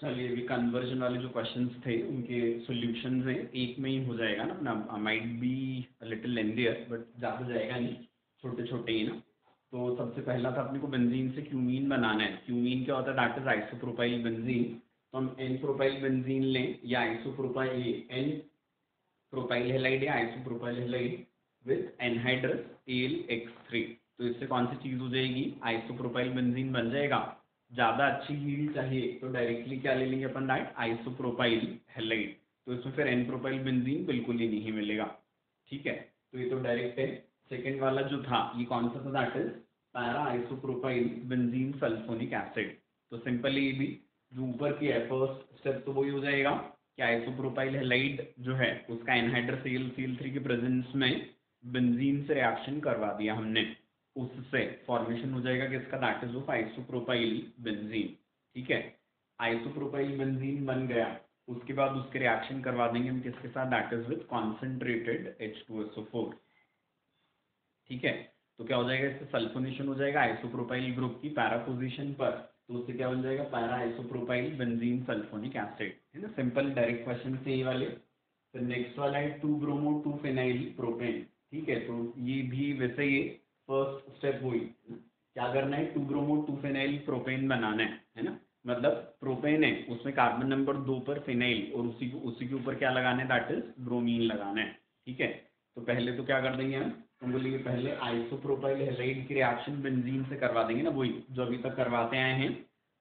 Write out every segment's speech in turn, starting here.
चलिए अभी कन्वर्जन वाले जो क्वेश्चंस थे उनके सॉल्यूशंस हैं, एक में ही हो जाएगा ना अपना। माइट बी लिटिल लेंदियर बट ज़्यादा जाएगा नहीं, छोटे छोटे ही ना। तो सबसे पहला था अपने को बेंजीन से क्यूमीन बनाना है। क्यूमीन क्या होता है? That is isopropyl benzene. तो हम एन प्रोपाइल बेंजीन लें या आइसोप्रोपाइल एन प्रोपाइल हेलाइड या isopropyl halide with anhydrous AlX3। तो इससे कौन सी चीज़ हो जाएगी? आइसोप्रोपाइल बेंजीन बन जाएगा। ज़्यादा अच्छी हील चाहिए तो डायरेक्टली क्या ले लेंगे अपन? Direct isopropyl halide. तो इसमें फिर एन प्रोपाइल बेंजीन बिल्कुल ही नहीं मिलेगा। ठीक है, तो ये तो डायरेक्ट है। सेकेंड वाला जो था ये कौन सा था? That is para isopropyl benzene sulphonic acid. तो सिंपली ये भी जो ऊपर की है फर्स्ट स्टेप तो वही हो जाएगा कि आइसोप्रोपाइल हेलाइड जो है उसका एनहाइड्रस Cl3 के प्रेजेंस में बेंजीन से रिएक्शन करवा दिया हमने, उससे फॉर्मेशन हो जाएगा किसका? That is of isopropyl benzene. ठीक है, आइसोप्रोपाइल बेंजीन बन गया, उसके बाद उसके रिएक्शन करवा देंगे हम किसके साथ? That is with concentrated H2SO4। ठीक है, तो क्या हो जाएगा? इससे सल्फोनेशन हो जाएगा आइसोप्रोपाइल ग्रुप की पैरा पोजीशन पर, तो उससे क्या बन जाएगा? Para isopropyl benzene sulphonic acid. है ना, सिंपल डायरेक्ट क्वेश्चन से ये वाले। फिर नेक्स्ट वाला है 2 ब्रोमो 2 फिनाइल प्रोपेन। ठीक है, तो ये भी वैसे ही फर्स्ट स्टेप हुई। क्या करना है? 2 ब्रोमो 2 फिनाइल प्रोपेन बनाना है ना। मतलब प्रोपेन है उसमें कार्बन नंबर 2 पर फिनाइल और उसी के ऊपर क्या लगाना है? दैट इज ब्रोमीन लगाना है। ठीक है, तो पहले तो क्या कर देंगे हम बोलेंगे पहले आइसोप्रोपाइल हेलाइड की रिएक्शन बेंजीन से करवा देंगे ना, वही जो अभी तक करवाते आए हैं।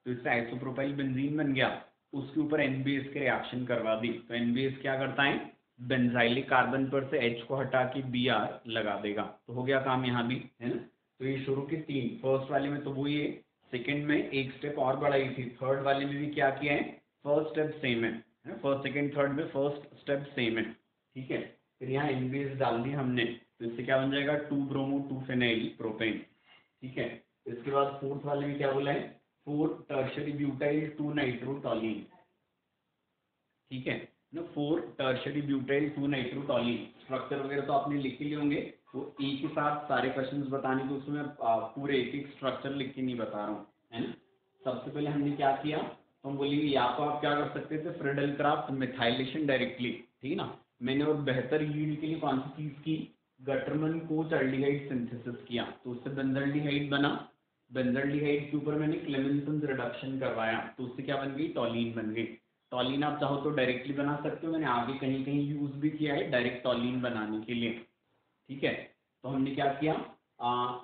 तो इससे आइसोप्रोपाइल बेंजीन बन गया, उसके ऊपर NBS के रिएक्शन करवा दी। तो NBS क्या करता है? बेंजाइलिक कार्बन पर से H को हटा के Br लगा देगा। तो हो गया काम यहाँ भी, है ना। तो ये शुरू के तीन, फर्स्ट वाले में तो वही है, सेकेंड में एक स्टेप और बढ़ाई थी, थर्ड वाले में भी क्या किया है? फर्स्ट स्टेप सेम है, फर्स्ट सेकेंड थर्ड में फर्स्ट स्टेप सेम है। ठीक है, फिर यहाँ NBS डाल दी हमने, तो इससे क्या बन जाएगा? 2 ब्रोमो 2 फिनाइल प्रोपेन। ठीक है, इसके बाद फोर्थ वाले में क्या बोला है? 4 टर्शरी ब्यूटाइल 2 नाइट्रोटोलीन। ठीक है ना, 4 टर्शरी ब्यूटाइल 2 नाइट्रोटोलीन। स्ट्रक्चर वगैरह तो आपने लिख ही लिए होंगे, तो एक ही साथ सारे क्वेश्चंस बताने तो उसमें पूरे एक एक स्ट्रक्चर लिख के नहीं बता रहा हूँ, है ना। सबसे पहले हमने क्या किया? तो हम बोलेंगे या तो आप क्या कर सकते थे? फ्रिडल क्राफ्ट मिथाइलेशन डायरेक्टली, ठीक है ना। मैंने और बेहतर यील्ड के लिए कौन सी चीज़ की? गटरमन कोच अल्डिहाइड सिंथेसिस किया, तो उससे बेंजल्डिहाइड बना। बेंजल्डिहाइड के ऊपर मैंने क्लेमेंसन रिडक्शन करवाया, तो उससे क्या बन गई? टॉलीन बन गई। टॉलीन आप चाहो तो डायरेक्टली बना सकते हो, मैंने आगे कहीं कहीं यूज भी किया है डायरेक्ट टॉलीन बनाने के लिए। ठीक है, तो हमने क्या किया?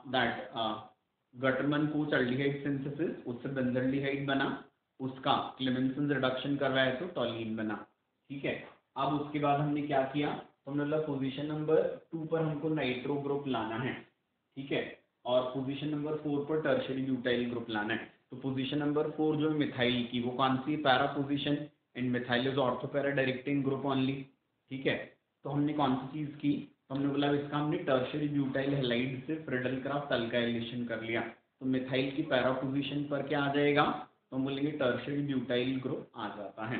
दैट गटरमन कोच अल्डिहाइड सिंथेसिस, उससे बेंजल्डिहाइड बना, उसका क्लेमेंसन रिडक्शन करवाया तो टॉलीन बना। ठीक है, अब उसके बाद हमने क्या किया? तो हमने बोला पोजीशन नंबर 2 पर हमको नाइट्रो ग्रुप लाना है। ठीक है, और पोजीशन नंबर 4 पर टर्शरी ब्यूटाइल ग्रुप लाना है। तो पोजीशन नंबर 4 जो है मिथाइल की, वो कौन सी? Para position, and methyl is ortho para directing group only. ठीक है, तो हमने कौन सी चीज़ की? तो हमने बोला इसका हमने टर्शरी ब्यूटाइल हेलाइड से फ्रिडल क्राफ्ट अल्काइलेशन कर लिया। तो मिथाइल की पैरा पोजीशन पर क्या आ जाएगा? तो हम बोलेंगे टर्शरी ब्यूटाइल ग्रुप आ जाता है।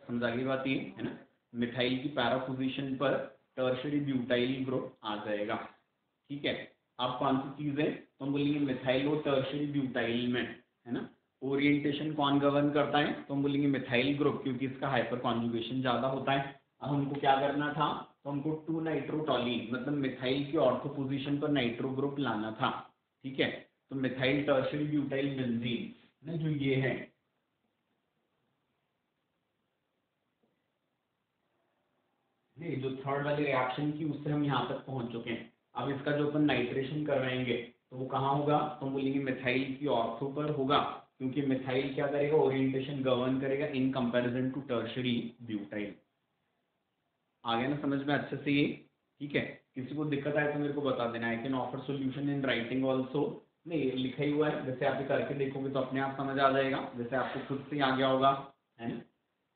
समझा गई बात ये, है ना। मिथाइल की पैरा पोजीशन पर टर्शरी ब्यूटाइल ग्रुप आ जाएगा। ठीक है, अब कौन सी चीज़ है? तो हम बोलेंगे मिथाइल और टर्शरी ब्यूटाइल में, है ना। ओरिएंटेशन कौन गवर्न करता है? तो हम बोलेंगे मिथाइल ग्रुप, क्योंकि इसका हाइपर कॉन्जुगेशन ज़्यादा होता है। अब हमको क्या करना था? तो हमको 2 नाइट्रोटोलीन मतलब मिथाइल की ऑर्थो पोजीशन पर नाइट्रो ग्रुप लाना था। ठीक है, तो मिथाइल टर्शरी ब्यूटाइल बेंजीन जो ये है, नहीं जो थर्ड वाली रिएक्शन की उससे हम यहाँ तक पहुंच चुके हैं। अब इसका जो अपन नाइट्रेशन करवाएंगे तो वो कहाँ होगा? तो हम बोलेंगे मिथाइल की ऑर्थो पर होगा, क्योंकि मिथाइल क्या करेगा? ओरिएंटेशन गवर्न करेगा in comparison to tertiary butyl. आ गया ना समझ में अच्छे से ये? ठीक है, किसी को दिक्कत आए तो मेरे को बता देना। I can offer solution in writing also. नहीं लिखा ही हुआ है, जैसे आप ये करके देखोगे तो अपने आप समझ आ जाएगा, जैसे आपको खुद से आ गया होगा, है ना।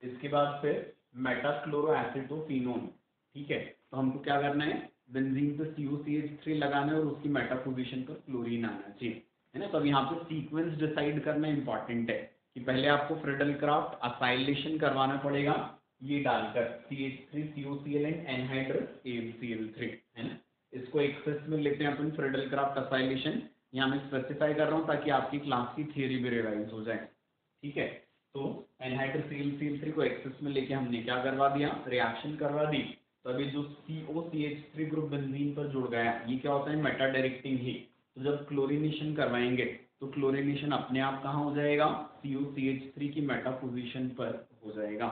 इसके बाद फिर मेटाक्लोरोएसिटोफिनोन। ठीक है, तो हमको क्या करना है? बेंजीन पे COCH3 लगाना है और उसकी मेटा पोजीशन पर क्लोरीन आना चाहिए, है ना। तो अब यहाँ पे सीक्वेंस डिसाइड करना इंपॉर्टेंट है कि पहले आपको फ्रिडल क्राफ्ट असाइलेशन करवाना पड़ेगा, ये डालकर CH3 COCl and anhydrous AlCl3, है ना। इसको एक्सेस में लेते हैं अपन फ्रिडल क्राफ्ट असाइलेशन। यहाँ मैं स्पेसिफाई कर रहा हूँ ताकि आपकी क्लास की थियरी भी रिवाइज हो जाए। ठीक है। तो एनहाइड्रस ClCl3 को एक्सेस में लेके हमने क्या करवा दिया, रिएक्शन करवा दी। तो अभी जो COCH3 ग्रुप बेंजीन पर जुड़ गया, ये क्या होता है, मेटा डायरेक्टिंग ही। तो जब क्लोरीनेशन करवाएंगे तो क्लोरीनेशन अपने आप कहाँ हो जाएगा, COCH3 की मेटा पोजीशन पर हो जाएगा,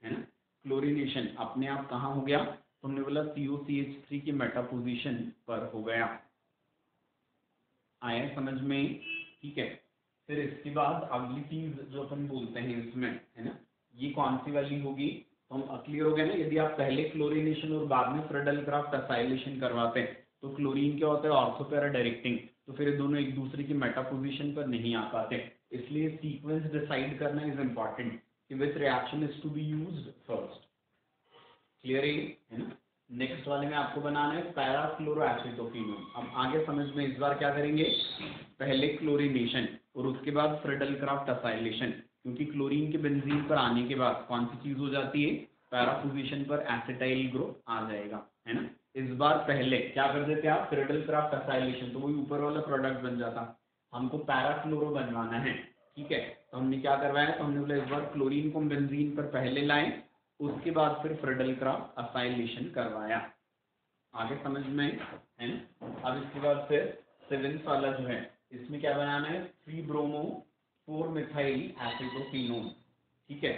है ना। क्लोरीनेशन अपने आप कहाँ हो गया, तो हमने बोला COCH3 की मेटा पोजीशन पर हो गया। आया समझ में, ठीक है। फिर इसके बाद अगली चीज जो अपन बोलते हैं इसमें, है ना, ये कौन सी वाली होगी, तो हम क्लियर हो गया ना। यदि आप पहले क्लोरीनेशन और बाद में फ्रेडलक्राफ्ट असाइलेशन करवाते हैं तो क्लोरीन क्या होता है, ऑर्थो पैरा डायरेक्टिंग, तो फिर ये दोनों एक दूसरे की मेटा पोजीशन पर नहीं आ पाते। इसलिए सीक्वेंस डिसाइड करना इज इम्पॉर्टेंट कि which reaction is to be used first. Clear है ना। नेक्स्ट वाले में आपको बनाना है पैराक्लोरोएसिटोफिनोन। अब आगे समझ में, इस बार क्या करेंगे, पहले क्लोरीनेशन और उसके बाद फ्रेडलक्राफ्ट असाइलेशन, क्योंकि क्लोरीन के बेंजीन पर आने के बाद कौन सी चीज हो जाती है, पैरा पोजीशन पर एसिटाइल ग्रुप आ जाएगा, है ना। इस बार पहले क्या कर देते आप, फ्रेडलक्राफ्ट असाइलेशन, तो वही ऊपर वाला प्रोडक्ट बन जाता। हमको पैराक्लोरो बनवाना है, ठीक है। तो हमने क्या करवाया, तो हमने बोला इस बार क्लोरीन को बेंजीन पर पहले लाएं, उसके बाद फिर फ्रेडलक्राफ्ट असाइलेशन करवाया। आगे समझ में, है ना। अब इसके बाद फिर 7th वाला जो है, इसमें क्या बनाना है, 3 ब्रोमो 4 मिथाइल एसिटोफिनोन, ठीक है।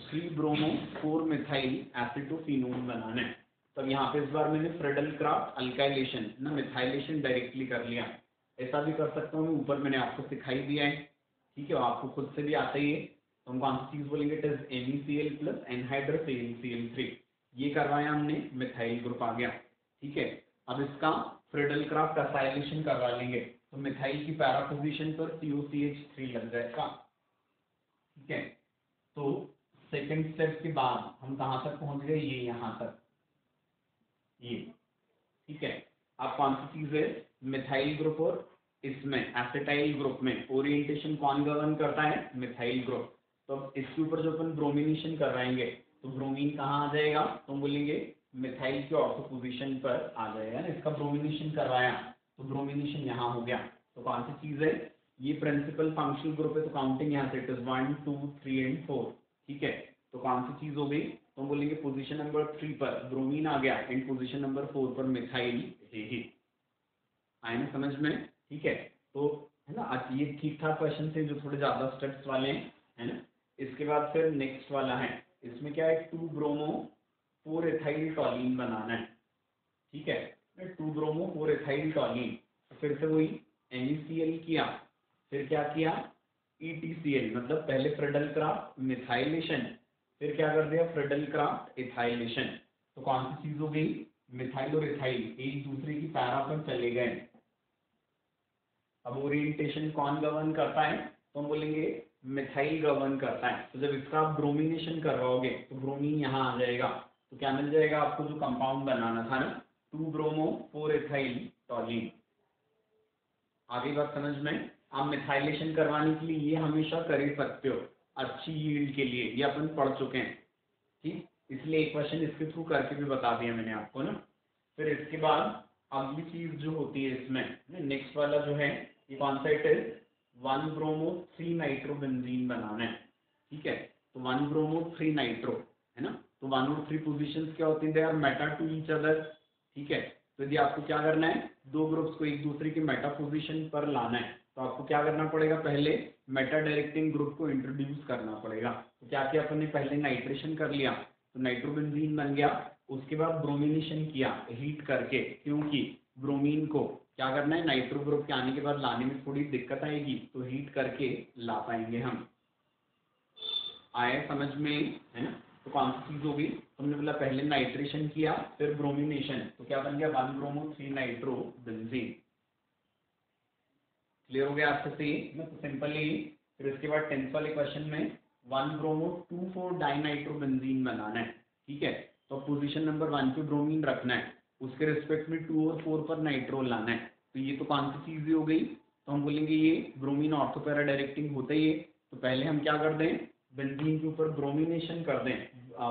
3 ब्रोमो 4 मिथाइल एसिटोफिनोन बनाना है। तब यहाँ पे इस बार मैंने फ्रेडलक्राफ्ट अल्काइलेशन ना मिथाइलेशन डायरेक्टली कर लिया। ऐसा भी कर सकता हूँ, ऊपर मैंने आपको सिखाई दिया है, ठीक है, आपको खुद से भी आता ही है। तो हम कौन सी चीज बोलेंगे, it is NeCl plus anhydrous ClCl3, ये करवाया हमने, मिथाइल ग्रुप आ गया, ठीक है। अब इसका फ्रेडलक्राफ्ट असाइलेशन करवा लेंगे, तो मिथाइल की पैरा पोजीशन पर COCH3 लग जाएगा, ठीक है। तो सेकंड स्टेप के बाद हम कहाँ तक पहुंच गए, ये यहाँ तक, ये, ठीक है। अब कौन सी चीज है, मिथाइल ग्रुप और इसमें एसिटाइल ग्रुप में ओरिएंटेशन कौन गवर्न करता है, मिथाइल ग्रुप। तो अब इसके ऊपर जो अपन ब्रोमिनेशन करवाएंगे, तो ब्रोमीन कहाँ आ जाएगा, तो हम बोलेंगे मिथाइल के ऑर्थो पोजीशन पर आ जाएगा ना। इसका ब्रोमिनेशन करवाया तो ब्रोमिनेशन यहाँ हो गया। तो कौन सी चीज है, ये प्रिंसिपल फंक्शनल ग्रुप है, तो काउंटिंग यहाँ से इट इज 1 2 3 एंड 4, ठीक है। तो कौन सी चीज हो गई, तो हम बोलेंगे पोजीशन नंबर 3 पर ब्रोमीन आ गया एंड पोजीशन नंबर 4 पर मिथाइल है ही। आए ना समझ में, ठीक है। तो है ना, आज ये ठीक ठाक क्वेश्चन थे जो थोड़े ज्यादा स्टेप्स वाले हैं, है ना। इसके बाद फिर नेक्स्ट वाला है, इसमें क्या है, 2 ब्रोमो 4 एथाइल टॉलीन बनाना है, ठीक है। 2 ब्रोमो 4 एथाइल टॉलीन, फिर से वही NeCl किया, फिर क्या किया, EtCl, मतलब पहले फ्रेडलक्राफ्ट मिथाइलेशन, फिर क्या कर दिया, फ्रेडलक्राफ्ट इथाइलेशन। तो कौन सी चीज हो गई, मिथाइल और इथाइल एक दूसरे की पैरा पर चले गए। अब ओरिएंटेशन कौन गवर्न करता है, तो हम बोलेंगे मिथाइल गवर्न करता है। तो जब इसका आप ब्रोमिनेशन करवाओगे तो ब्रोमीन यहाँ आ जाएगा, तो क्या मिल जाएगा आपको, जो कंपाउंड बनाना था ना, 2 ब्रोमो 4 एथाइल टॉलीन। आगे बात समझ में। आप मिथाइलेशन करवाने के लिए ये हमेशा कर ही सकते हो, अच्छी यील्ड के लिए, ये अपन पढ़ चुके हैं, ठीक। इसलिए एक क्वेश्चन इसके थ्रू करके भी बता दिया मैंने आपको ना। फिर इसके बाद अगली चीज जो होती है इसमें, नेक्स्ट वाला जो है, ये कौन सा, it is 1 bromo 3 nitrobenzene बनाना है, ठीक है। तो 1 ब्रोमो 3 नाइट्रो, है ना। तो 1 और 3 पोजीशंस क्या होती है, they are meta to each other, ठीक है। तो यदि आपको क्या करना है, दो ग्रुप्स को एक दूसरे की मेटा पोजीशन पर लाना है, तो आपको क्या करना पड़ेगा, पहले मेटा डायरेक्टिंग ग्रुप को इंट्रोड्यूस करना पड़ेगा। तो क्या किया अपन ने, पहले नाइट्रेशन कर लिया, तो नाइट्रोबेंजीन बन गया। उसके बाद ब्रोमिनेशन किया हीट करके, क्योंकि ब्रोमीन को क्या करना है, नाइट्रो ग्रुप के आने के बाद लाने में थोड़ी दिक्कत आएगी, तो हीट करके ला पाएंगे हम। आया समझ में, है ना। तो कौन सी चीज होगी, हमने बोला पहले नाइट्रेशन किया फिर ब्रोमिनेशन, तो क्या बन गया, 1 ब्रोमो 3 नाइट्रो बेंजीन। क्लियर हो गया आपसे, तो सिंपली। फिर इसके बाद 10th वाले क्वेश्चन में 1 ब्रोमो 2 4 डाइनाइट्रो बेंजीन बनाना है, ठीक है। तो पोजीशन नंबर 1 पे ब्रोमीन रखना है, उसके रिस्पेक्ट में 2 और 4 पर नाइट्रो लाना है। तो ये तो कौन सी चीज हो गई, तो हम बोलेंगे ये ब्रोमीन ऑर्थो पैरा डायरेक्टिंग होता ही है। तो पहले हम क्या कर दें, बेंजीन के ऊपर ब्रोमिनेशन कर दें,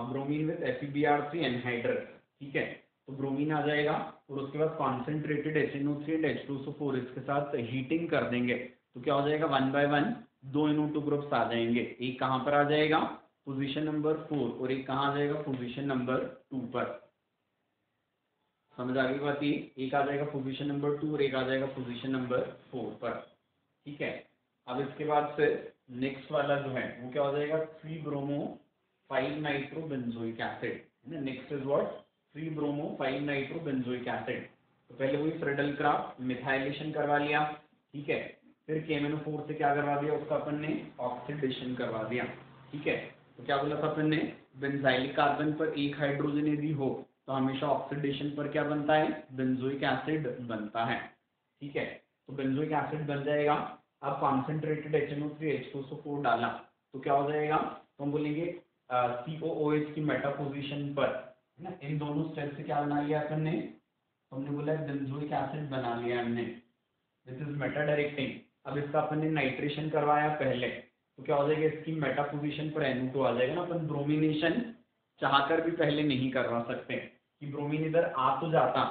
ब्रोमीन विद FeBr3 एनहाइड्रस, ठीक है। तो ब्रोमीन आ जाएगा और उसके बाद कॉन्सेंट्रेटेड HNO3 एंड H2SO4 इसके साथ हीटिंग कर देंगे, तो क्या हो जाएगा, 1 by 1 दो NO2 ग्रुप्स आ जाएंगे। एक कहाँ पर आ जाएगा, पोजीशन नंबर 4, और एक कहाँ आ जाएगा, पोजीशन नंबर 2 पर। समझ आ गई बात? ये एक आ जाएगा पोजीशन नंबर 2 और एक आ जाएगा पोजीशन नंबर 4 पर। ठीक है, अब इसके बाद फिर नेक्स्ट वाला जो है वो क्या हो जाएगा, 3 ब्रोमो 5 नाइट्रो बेंजोइक एसिड है ना। Next is what, 3 bromo 5 nitro benzoic acid. तो पहले वही फ्रेडल क्राफ्ट मिथाइलेशन करवा लिया, ठीक है, फिर KMnO4 से क्या करवा दिया, उसका अपन ने ऑक्सीडेशन करवा दिया। ठीक है, तो क्या बोला था अपन ने, बेंजाइलिक कार्बन पर एक हाइड्रोजन यदि हो तो हमेशा ऑक्सीडेशन पर क्या बनता है, बेंजोइक एसिड बनता है। ठीक है, तो बेंजोइक एसिड बन जाएगा। अब कॉन्सेंट्रेटेड HNO3 H2SO4 डाला तो क्या हो जाएगा, तो हम बोलेंगे COOH की मेटा पोजीशन पर है ना, इन दोनों स्टेप से क्या बना लिया अपन ने, तो हमने बोला बेंजोइक एसिड बना लिया हमने, दिस इज मेटा डायरेक्टिंग। अब इसका अपन ने नाइट्रेशन करवाया पहले, तो क्या हो जाएगा, इसकी मेटा पोजीशन पर NO2 आ जाएगा ना। अपन ब्रोमिनेशन चाहकर भी पहले नहीं करवा सकते कि ब्रोमीन इधर आ तो जाता,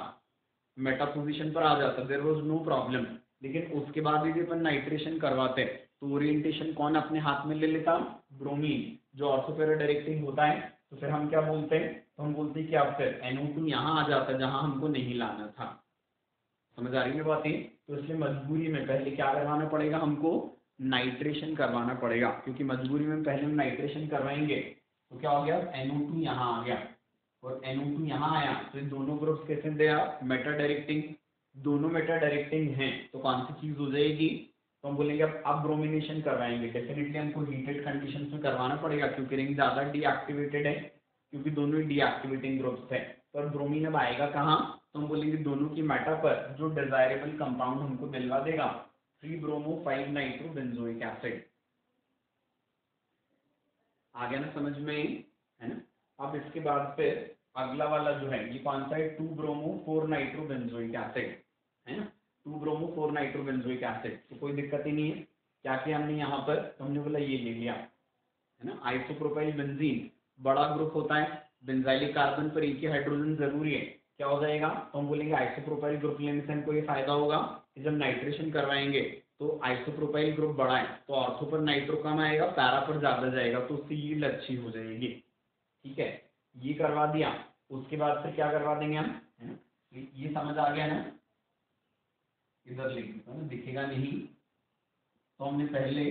मेटा पोजीशन पर आ जाता, देयर वाज नो प्रॉब्लम, लेकिन उसके बाद यदि अपन नाइट्रेशन करवाते तो ओरिएंटेशन कौन अपने हाथ में ले लेता, ब्रोमीन, जो ऑर्थो पैरा डायरेक्टिंग होता है। तो फिर हम क्या बोलते हैं, तो हम बोलते हैं कि अब फिर NO2 यहाँ आ जाता जहां हमको नहीं लाना था। समझ आ रही है बातें? तो इसलिए मजबूरी में पहले क्या करवाना पड़ेगा हमको, नाइट्रेशन करवाना पड़ेगा, क्योंकि मजबूरी में पहले हम नाइट्रेशन करवाएंगे तो क्या हो गया, NO2 यहाँ आ गया और NO2 यहाँ आया तो इन दोनों ग्रुप्स कैसे दिया, मेटा डायरेक्टिंग, दोनों मेटा डायरेक्टिंग हैं तो कौन सी चीज हो जाएगी, तो हम बोलेंगे अब ब्रोमिनेशन करवाएंगे। डेफिनेटली हमको हीटेड कंडीशंस में करवाना पड़ेगा क्योंकि रिंग ज्यादा डीएक्टिवेटेड है, क्योंकि दोनों ही डीएक्टिवेटिंग ग्रुप्स है। पर ब्रोमीन अब आएगा कहाँ, तो हम बोलेंगे दोनों की मेटा पर जो डिजायरेबल कंपाउंड हमको दिलवा देगा, 3 ब्रोमो 5 नाइट्रो बेंजोइक एसिड। आ गया ना समझ में, है ना। अब इसके बाद फिर अगला वाला जो है ये कौन सा है, 2 ब्रोमो 4 नाइट्रो बेंजोइक एसिड है ना, 2 ब्रोमो 4 नाइट्रो बेंजोइक एसिड। तो कोई दिक्कत ही नहीं है, क्या किया हमने यहाँ पर, तो हमने बोला ये ले लिया है ना। आइसोप्रोपाइल बेंजीन बड़ा ग्रुप होता है, बेंजाइलिक कार्बन पर एक ही हाइड्रोजन जरूरी है, क्या हो जाएगा, तो हम बोलेंगे आइसोप्रोपाइल ग्रुप लेने से हमको ये फायदा होगा कि जब नाइट्रेशन करवाएंगे तो आइसोप्रोपाइल ग्रुप बड़ा है तो ऑर्थो पर नाइट्रो कम आएगा, पैरा पर ज्यादा जाएगा, तो उससे यील्ड अच्छी हो जाएगी। ठीक है, ये करवा दिया। उसके बाद फिर क्या करवा देंगे हम, है ना, ये समझ आ गया ना, इधर लिख देता हूँ, दिखेगा नहीं। तो हमने पहले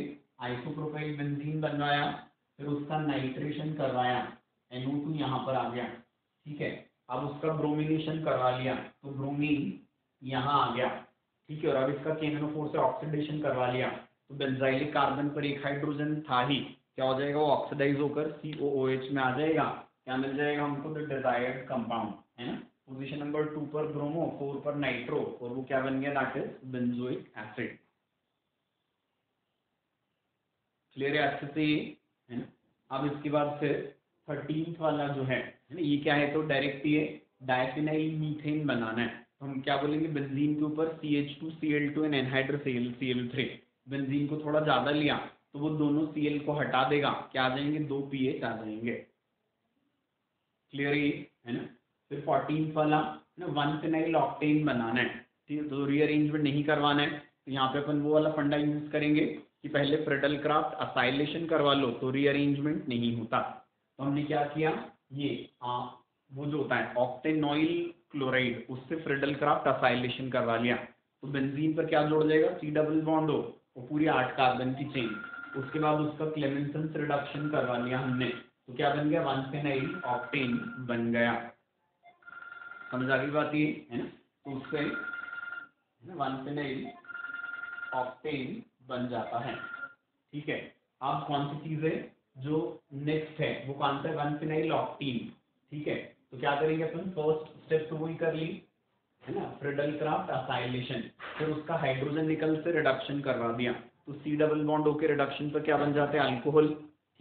आइसोप्रोपाइल बेंजीन बनवाया, फिर उसका नाइट्रेशन करवाया, NO2 यहाँ पर आ गया। ठीक है, अब उसका ब्रोमिनेशन करवा लिया तो ब्रोमीन यहाँ आ गया। ठीक है, और अब इसका KMnO4 से ऑक्सीडेशन करवा लिया तो बेंजाइलिक कार्बन पर एक हाइड्रोजन था ही, क्या हो जाएगा, वो ऑक्सीडाइज होकर COOH में आ जाएगा। क्या मिल जाएगा हमको, द डिजायर्ड कंपाउंड है ना। पोजीशन नंबर 2 पर ब्रोमो, 4 पर नाइट्रो, और वो क्या बन गया, that is benzoic acid. Clear है अच्छे से, है ना। अब इसके बाद फिर 13th वाला जो है ना, ये क्या है, तो डायरेक्ट ये डायफिनाइल मीथेन बनाना है। तो हम क्या बोलेंगे, बेंजीन के ऊपर CH2Cl2 and anhydrous Cl3, benzene को थोड़ा ज्यादा लिया तो वो दोनों Cl को हटा देगा, क्या आ जाएंगे, 2 pH आ जाएंगे। क्लियर है ना। फिर 14th वाला ना, 1 फिनाइल ऑक्टेन बनाना है, ठीक है, तो रीअरेंजमेंट नहीं करवाना है, तो यहाँ पे अपन वो वाला फंडा यूज करेंगे कि पहले फ्रेडल क्राफ्ट असाइलेशन करवा लो तो रीअरेंजमेंट नहीं होता। तो हमने क्या किया, ये वो जो होता है ऑक्टेनॉइल क्लोराइड, उससे फ्रेडल क्राफ्ट असाइलेशन करवा लिया तो बेंजीन पर क्या जोड़ जाएगा, C डबल बॉन्ड हो और पूरी 8 कार्बन की चेन। उसके बाद उसका क्लेमेंसन रिडक्शन करवा लिया हमने, तो क्या बन गया, 1 फिनाइल ऑक्टेन बन गया। समझ आ गई बात ये, है ना। तो उससे 1 फिनाइल ऑक्टेन बन जाता है। ठीक है, अब कौन सी चीज है जो नेक्स्ट है, वो कौन सा है, 1 फिनाइल ऑक्टीन। ठीक है, तो क्या करेंगे अपन, फर्स्ट स्टेप तो वही कर ली है ना, फ्रेडल क्राफ्ट असाइलेशन, फिर उसका हाइड्रोजन निकल से रिडक्शन करवा दिया तो C डबल बॉन्ड होकर रिडक्शन पर क्या बन जाते हैं, अल्कोहल।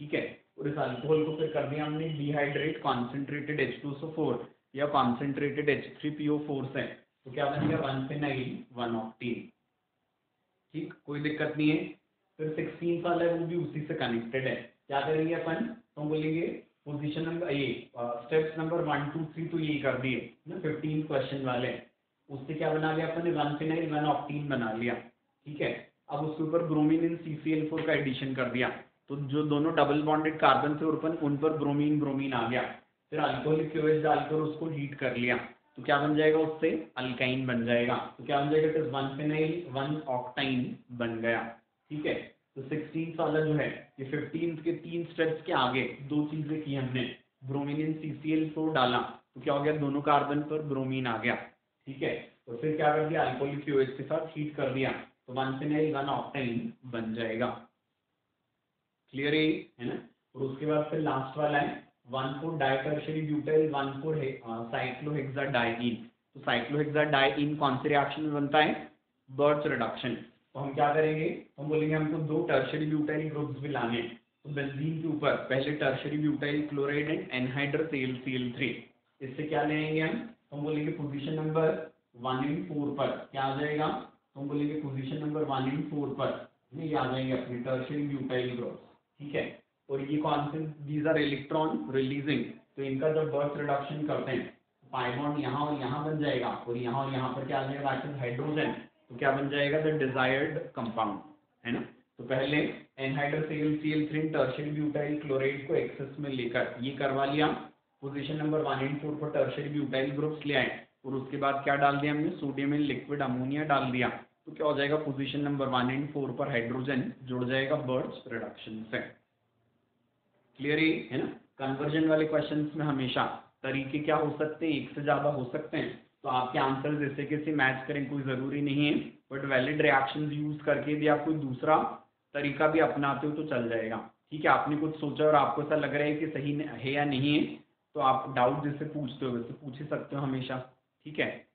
ठीक है, और इस अल्कोहल को फिर कर दिया हमने डिहाइड्रेट कॉन्सेंट्रेटेड H2SO4 या कॉन्सेंट्रेटेड H3PO4 से, तो क्या बन गया, 1 फिनाइल 1 ऑक्टीन। ठीक, कोई दिक्कत नहीं है। फिर 16 वाला है वो भी उसी से कनेक्टेड है, क्या करेंगे अपन, तो हम बोलेंगे पोजीशन नंबर ये स्टेप्स नंबर 1 2 3 तो यही कर दिए ना, 15 क्वेश्चन वाले, उससे क्या बना लिया अपन ने, 1 फिनाइल 1 ऑक्टीन बना लिया। ठीक है, अब उसके ऊपर ब्रोमीन इन CCl4 का एडिशन कर दिया, तो जो दोनों डबल बॉन्डेड कार्बन थे उन पर ब्रोमीन ब्रोमीन आ गया। फिर अल्कोहलिक क्यूएच डालकर उसको हीट कर लिया, तो क्या बन जाएगा, उससे अल्काइन बन जाएगा। तो क्या बन जाएगा, 1 फिनाइल 1 ऑक्टाइन बन गया। ठीक है, तो 16 वाला जो है ये 15 के 3 स्टेप्स के आगे 2 चीजें की हमने, ब्रोमीन इन CCl4 डाला तो क्या हो गया, दोनों कार्बन पर ब्रोमीन आ गया। ठीक है, तो फिर क्या कर दिया, अल्कोहलिक क्यूएच के साथ हीट कर दिया, तो 1 फिनाइल 1 ऑक्टाइन बन जाएगा। क्लियर है ना। और उसके बाद फिर लास्ट वाला है 1,4 डाइटर्शियरी ब्यूटाइल 1,4 साइक्लोहेक्साडाइईन। तो साइक्लोहेक्साडाइईन कौन से रिएक्शन में बनता है, बर्च रिडक्शन। तो हम क्या करेंगे, हम बोलेंगे हमको 2 टर्शियरी ब्यूटाइल ग्रुप्स भी लाने हैं, तो बेंजीन के ऊपर पहले tertiary butyl chloride and anhydrous Cl3, इससे क्या लेंगे हम बोलेंगे पोजीशन नंबर 1 and 4 पर क्या आ जाएगा, हम बोलेंगे पोजीशन नंबर 1 and 4 पर ये आ जाएंगे अपने टर्शियरी ब्यूटाइल ग्रुप्स। ठीक है, और ये कौन से, दीज आर इलेक्ट्रॉन रिलीजिंग, तो इनका जब बर्थ रिडक्शन करते हैं पाई बॉन्ड यहाँ और यहाँ बन जाएगा, और यहाँ पर क्या आ जाएगा, दैट इज हाइड्रोजन, तो क्या बन जाएगा, द डिजायर्ड कंपाउंड, है ना। तो पहले anhydrous Cl3 tertiary butyl chloride को एक्सेस में लेकर ये करवा लिया, पोजीशन नंबर 1 and 4 पर टर्शियरी ब्यूटाइल ग्रुप्स ले आए, और उसके बाद क्या डाल दिया हमने, सोडियम इन लिक्विड अमोनिया डाल दिया, तो क्या हो जाएगा, पोजीशन नंबर 1 and 4 पर हाइड्रोजन जुड़ जाएगा बर्च रिडक्शन से। क्लियर है ना। कन्वर्जन वाले क्वेश्चंस में हमेशा तरीके क्या हो सकते हैं, एक से ज्यादा हो सकते हैं, तो आपके आंसर जैसे कैसे मैच करें कोई जरूरी नहीं है, बट वैलिड रिएक्शंस यूज करके भी आप कोई दूसरा तरीका भी अपनाते हो तो चल जाएगा। ठीक है, आपने कुछ सोचा और आपको ऐसा लग रहा है कि सही है या नहीं है, तो आप डाउट जैसे पूछते हो वैसे पूछ ही सकते हो हमेशा। ठीक है,